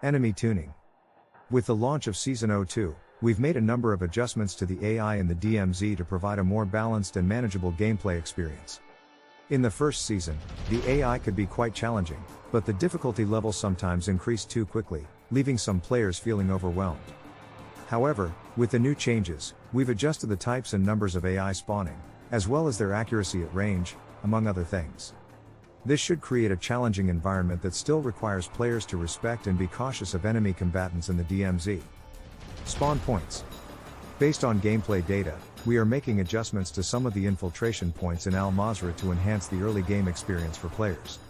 Enemy tuning. With the launch of Season 02, we've made a number of adjustments to the AI in the DMZ to provide a more balanced and manageable gameplay experience. In the first season, the AI could be quite challenging, but the difficulty level sometimes increased too quickly, leaving some players feeling overwhelmed. However, with the new changes, we've adjusted the types and numbers of AI spawning, as well as their accuracy at range, among other things. This should create a challenging environment that still requires players to respect and be cautious of enemy combatants in the DMZ. Spawn points. Based on gameplay data, we are making adjustments to some of the infiltration points in Mazrah to enhance the early game experience for players.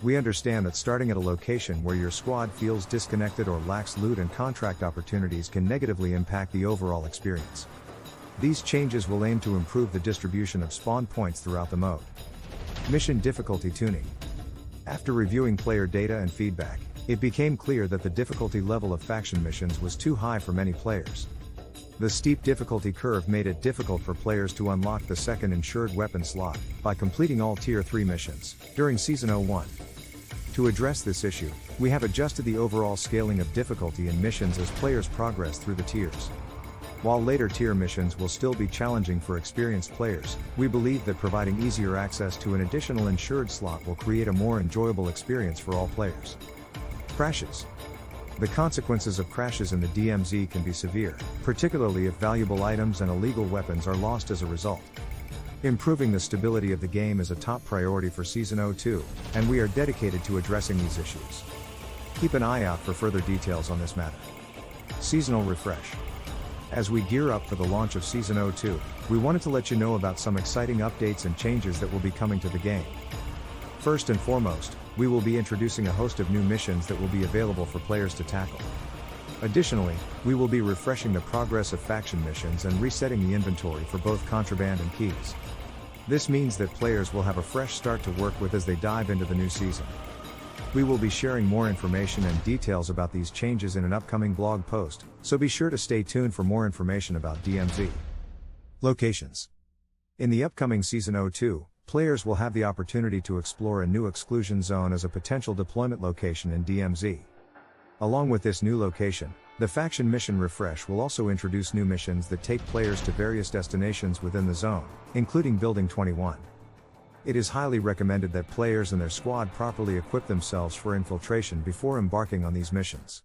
We understand that starting at a location where your squad feels disconnected or lacks loot and contract opportunities can negatively impact the overall experience. These changes will aim to improve the distribution of spawn points throughout the mode. Mission difficulty tuning. After reviewing player data and feedback, it became clear that the difficulty level of faction missions was too high for many players. The steep difficulty curve made it difficult for players to unlock the second insured weapon slot by completing all Tier 3 missions during Season 01. To address this issue, we have adjusted the overall scaling of difficulty in missions as players progress through the tiers. While later tier missions will still be challenging for experienced players, we believe that providing easier access to an additional insured slot will create a more enjoyable experience for all players. Crashes. The consequences of crashes in the DMZ can be severe, particularly if valuable items and illegal weapons are lost as a result. Improving the stability of the game is a top priority for Season 02, and we are dedicated to addressing these issues. Keep an eye out for further details on this matter. Seasonal refresh. As we gear up for the launch of Season 02, we wanted to let you know about some exciting updates and changes that will be coming to the game. First and foremost, we will be introducing a host of new missions that will be available for players to tackle. Additionally, we will be refreshing the progress of faction missions and resetting the inventory for both Contraband and Keys. This means that players will have a fresh start to work with as they dive into the new season. We will be sharing more information and details about these changes in an upcoming blog post, so be sure to stay tuned for more information about DMZ. Locations. In the upcoming Season 02, players will have the opportunity to explore a new Exclusion Zone as a potential deployment location in DMZ. Along with this new location, the faction mission refresh will also introduce new missions that take players to various destinations within the zone, including Building 21. It is highly recommended that players and their squad properly equip themselves for infiltration before embarking on these missions.